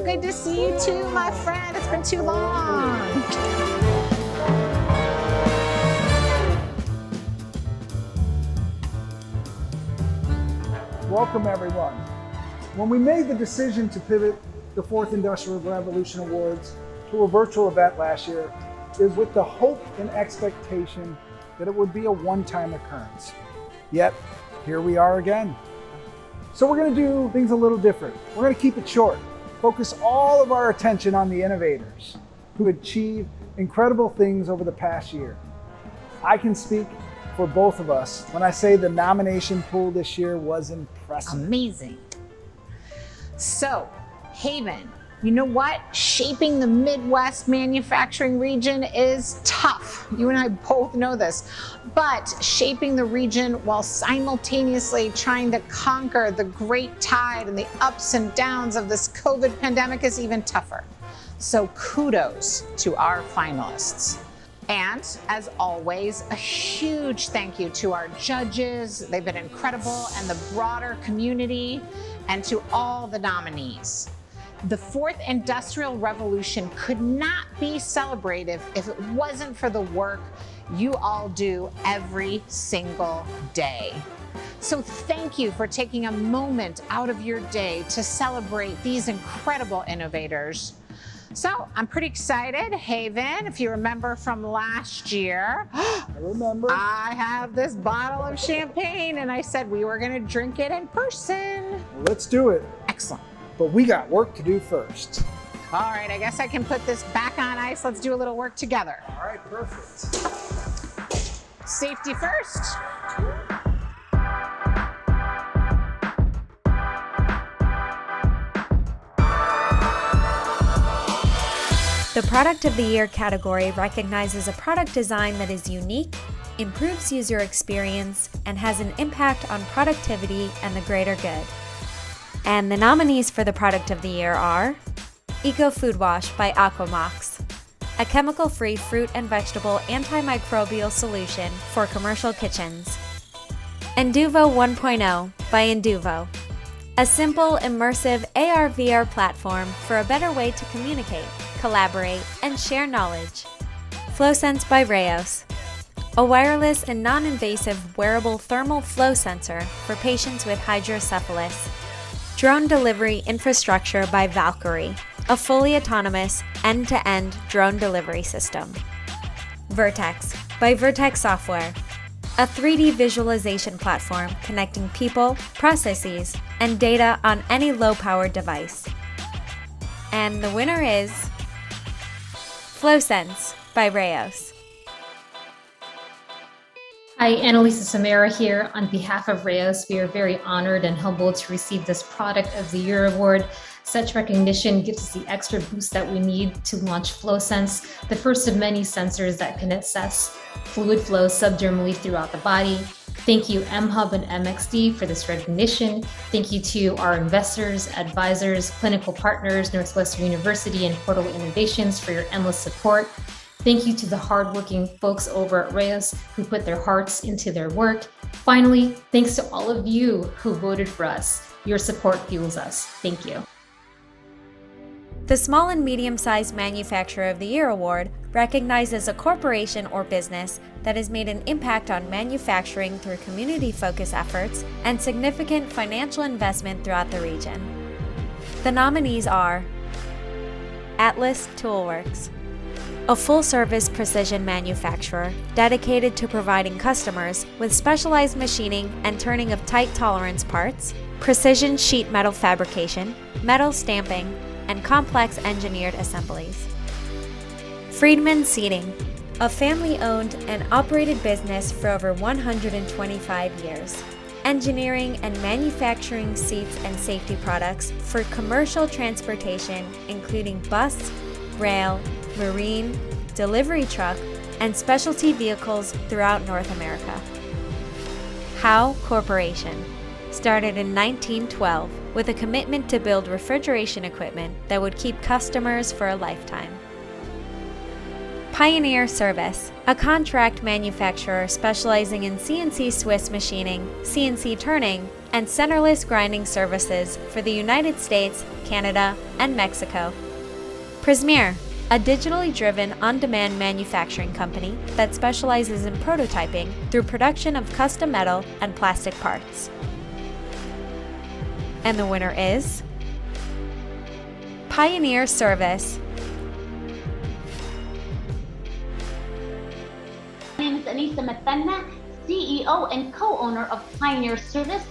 good to see you too, my friend. It's been too long. Welcome, everyone. When we made the decision to pivot the Fourth Industrial Revolution Awards to a virtual event last year, it was with the hope and expectation that it would be a one-time occurrence. Yet, here we are again. So we're going to do things a little different. We're going to keep it short, focus all of our attention on the innovators who achieved incredible things over the past year. I can speak for both of us when I say the nomination pool this year was impressive. Amazing. So, Haven, you know what? Shaping the Midwest manufacturing region is tough. You and I both know this. But shaping the region while simultaneously trying to conquer the great tide and the ups and downs of this COVID pandemic is even tougher. So kudos to our finalists. And as always, a huge thank you to our judges. They've been incredible, and the broader community, and to all the nominees. The Fourth Industrial Revolution could not be celebrated if it wasn't for the work you all do every single day. So thank you for taking a moment out of your day to celebrate these incredible innovators. So I'm pretty excited. Haven, if you remember from last year, I remember. I have this bottle of champagne and I said we were gonna drink it in person. Let's do it. Excellent. But we got work to do first. All right, I guess I can put this back on ice. Let's do a little work together. All right, perfect. Safety first. The Product of the Year category recognizes a product design that is unique, improves user experience, and has an impact on productivity and the greater good. And the nominees for the Product of the Year are Eco Food Wash by Aquamox, a chemical-free fruit and vegetable antimicrobial solution for commercial kitchens. Enduvo 1.0 by Enduvo, a simple, immersive AR/VR platform for a better way to communicate, collaborate, and share knowledge. FlowSense by Rayos, a wireless and non-invasive wearable thermal flow sensor for patients with hydrocephalus. Drone Delivery Infrastructure by Valkyrie, a fully autonomous, end-to-end drone delivery system. Vertex by Vertex Software, a 3D visualization platform connecting people, processes, and data on any low-powered device. And the winner is FlowSense by Rayos. Hi, Annalisa Samara here. On behalf of Rayos, we are very honored and humbled to receive this Product of the Year award. Such recognition gives us the extra boost that we need to launch FlowSense, the first of many sensors that can assess fluid flow subdermally throughout the body. Thank you, mHub and MxD, for this recognition. Thank you to our investors, advisors, clinical partners, Northwestern University, and Portal Innovations for your endless support. Thank you to the hardworking folks over at Rayos who put their hearts into their work. Finally, thanks to all of you who voted for us. Your support fuels us. Thank you. The Small and Medium-Sized Manufacturer of the Year award recognizes a corporation or business that has made an impact on manufacturing through community-focused efforts and significant financial investment throughout the region. The nominees are Atlas Toolworks, a full-service precision manufacturer dedicated to providing customers with specialized machining and turning of tight tolerance parts, precision sheet metal fabrication, metal stamping, and complex engineered assemblies. Friedman Seating, a family-owned and operated business for over 125 years, engineering and manufacturing seats and safety products for commercial transportation, including bus, rail, marine, delivery truck, and specialty vehicles throughout North America. Howe Corporation, started in 1912 with a commitment to build refrigeration equipment that would keep customers for a lifetime. Pioneer Service, a contract manufacturer specializing in CNC Swiss machining, CNC turning, and centerless grinding services for the United States, Canada, and Mexico. Prismere, a digitally driven, on-demand manufacturing company that specializes in prototyping through production of custom metal and plastic parts. And the winner is Pioneer Service. My name is Anissa Mathena, CEO and co-owner of Pioneer Service,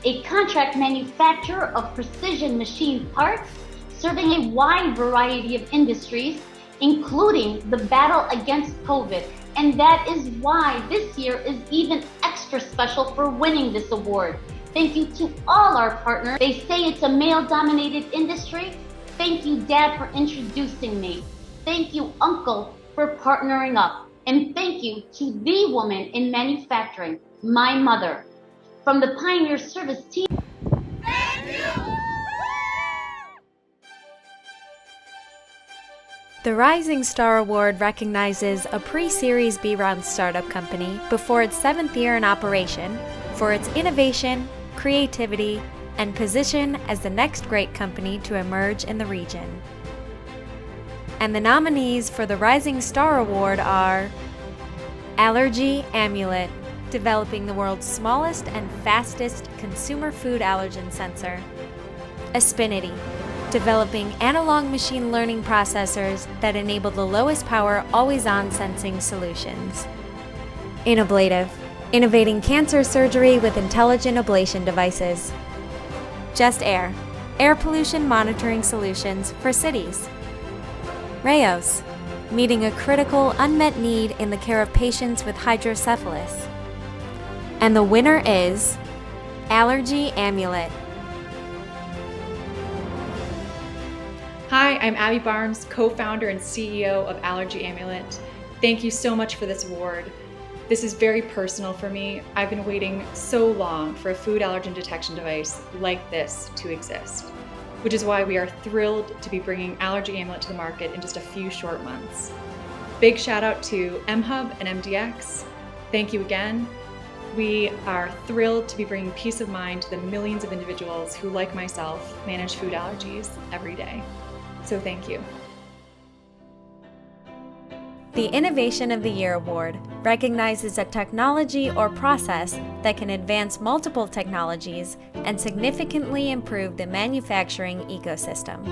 a contract manufacturer of precision machine parts serving a wide variety of industries, including the battle against COVID. And that is why this year is even extra special for winning this award. Thank you to all our partners. They say it's a male-dominated industry. Thank you, Dad, for introducing me. Thank you, Uncle, for partnering up. And thank you to the woman in manufacturing, my mother. From the Pioneer Service team. Thank you. The Rising Star Award recognizes a pre-Series B round startup company before its 7th year in operation for its innovation, creativity, and position as the next great company to emerge in the region. And the nominees for the Rising Star Award are Allergy Amulet, developing the world's smallest and fastest consumer food allergen sensor. Aspinity, developing analog machine learning processors that enable the lowest power always-on sensing solutions. Inablative, innovating cancer surgery with intelligent ablation devices. Just Air, air pollution monitoring solutions for cities. Rayos, meeting a critical unmet need in the care of patients with hydrocephalus. And the winner is Allergy Amulet. Hi, I'm Abby Barnes, co-founder and CEO of Allergy Amulet. Thank you so much for this award. This is very personal for me. I've been waiting so long for a food allergen detection device like this to exist, which is why we are thrilled to be bringing Allergy Amulet to the market in just a few short months. Big shout out to mHub and MDX. Thank you again. We are thrilled to be bringing peace of mind to the millions of individuals who, like myself, manage food allergies every day. So thank you. The Innovation of the Year Award recognizes a technology or process that can advance multiple technologies and significantly improve the manufacturing ecosystem.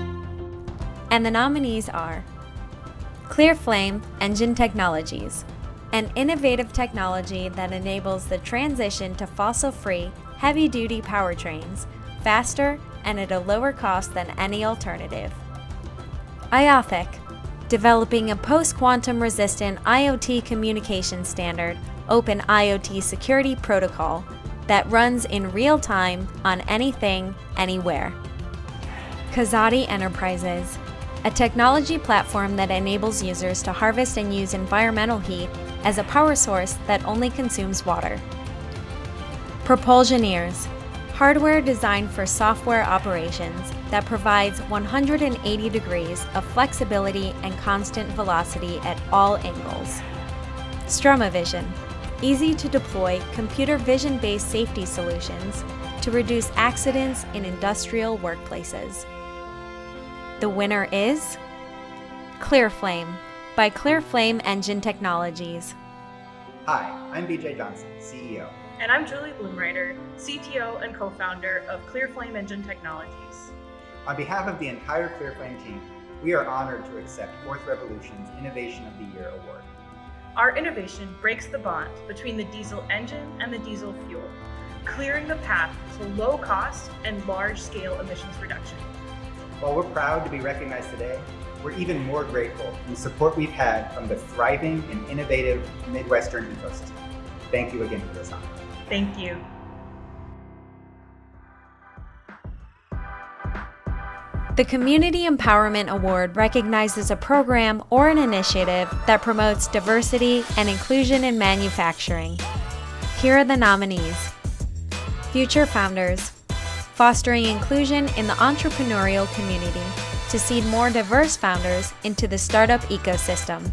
And the nominees are ClearFlame Engine Technologies, an innovative technology that enables the transition to fossil-free, heavy-duty powertrains faster and at a lower cost than any alternative. IOTHIC, developing a post-quantum resistant IoT communication standard, open IoT security protocol that runs in real time on anything, anywhere. Kazati Enterprises, a technology platform that enables users to harvest and use environmental heat as a power source that only consumes water. Propulsioneers, hardware designed for software operations that provides 180 degrees of flexibility and constant velocity at all angles. Stromavision, easy to deploy computer vision-based safety solutions to reduce accidents in industrial workplaces. The winner is ClearFlame by ClearFlame Engine Technologies. Hi, I'm BJ Johnson, CEO. And I'm Julie Bloomreiter, CTO and co-founder of ClearFlame Engine Technologies. On behalf of the entire ClearFlame team, we are honored to accept Fourth Revolution's Innovation of the Year Award. Our innovation breaks the bond between the diesel engine and the diesel fuel, clearing the path to low cost and large-scale emissions reduction. While we're proud to be recognized today, we're even more grateful for the support we've had from the thriving and innovative Midwestern ecosystem. Thank you again for this honor. Thank you. The Community Empowerment Award recognizes a program or an initiative that promotes diversity and inclusion in manufacturing. Here are the nominees. Future Founders, fostering inclusion in the entrepreneurial community to seed more diverse founders into the startup ecosystem.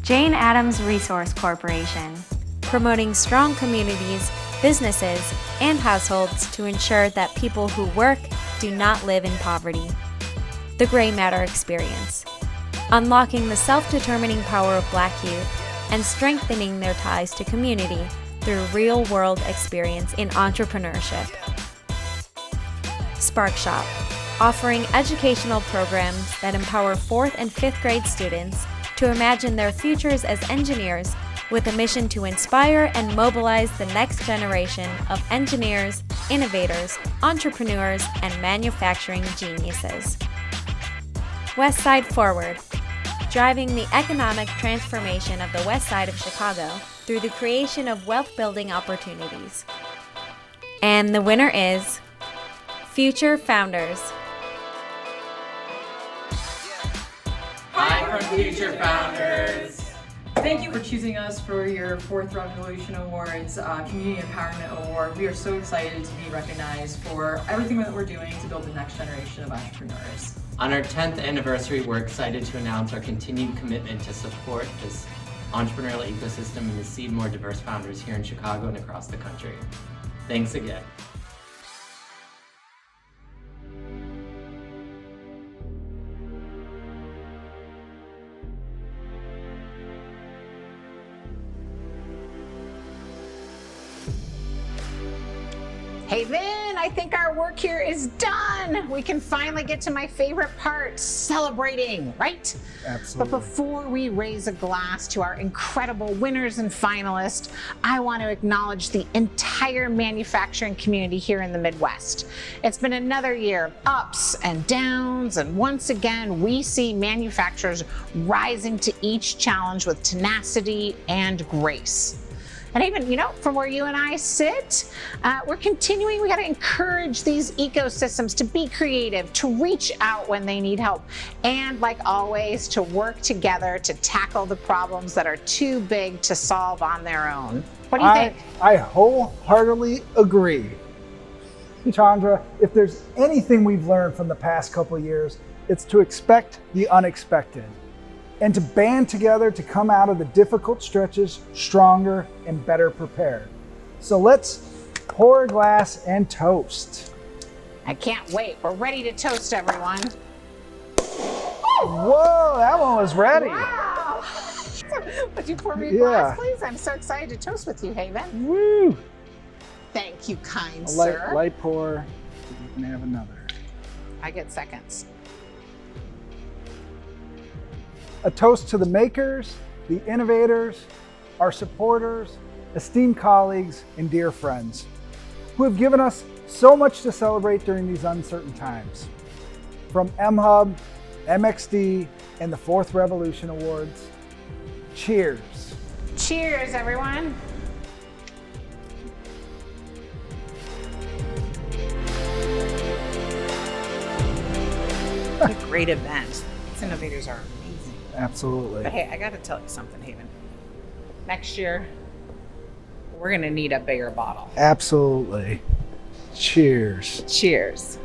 Jane Addams Resource Corporation, promoting strong communities, businesses, and households to ensure that people who work do not live in poverty. The Gray Matter Experience, unlocking the self-determining power of Black youth and strengthening their ties to community through real-world experience in entrepreneurship. Spark Shop, offering educational programs that empower 4th and 5th grade students to imagine their futures as engineers with a mission to inspire and mobilize the next generation of engineers, innovators, entrepreneurs, and manufacturing geniuses. West Side Forward, driving the economic transformation of the West Side of Chicago through the creation of wealth-building opportunities. And the winner is Future Founders. Hi from Future Founders! Thank you for choosing us for your 4th Revolution Awards Community Empowerment Award. We are so excited to be recognized for everything that we're doing to build the next generation of entrepreneurs. On our 10th anniversary, we're excited to announce our continued commitment to support this entrepreneurial ecosystem and to seed more diverse founders here in Chicago and across the country. Thanks again. Hey, Vin, I think our work here is done. We can finally get to my favorite part, celebrating, right? Absolutely. But before we raise a glass to our incredible winners and finalists, I want to acknowledge the entire manufacturing community here in the Midwest. It's been another year of ups and downs, and once again, we see manufacturers rising to each challenge with tenacity and grace. And even, from where you and I sit, we're continuing. We got to encourage these ecosystems to be creative, to reach out when they need help, and like always, to work together to tackle the problems that are too big to solve on their own. What do you think? I wholeheartedly agree. Chandra, if there's anything we've learned from the past couple of years, it's to expect the unexpected, and to band together to come out of the difficult stretches stronger and better prepared. So let's pour a glass and toast. I can't wait. We're ready to toast, everyone. Whoa, that one was ready. Wow. Would you pour me a glass, please? I'm so excited to toast with you, Haven. Woo. Thank you, kind A sir. light pour. You can have another. I get seconds. A toast to the makers, the innovators, our supporters, esteemed colleagues, and dear friends who have given us so much to celebrate during these uncertain times. From mHub, MxD, and the 4th Revolution Awards, cheers. Cheers, everyone. What a great event. These innovators are amazing. Absolutely. But hey, I got to tell you something, Haven. Next year, we're going to need a bigger bottle. Absolutely. Cheers. Cheers.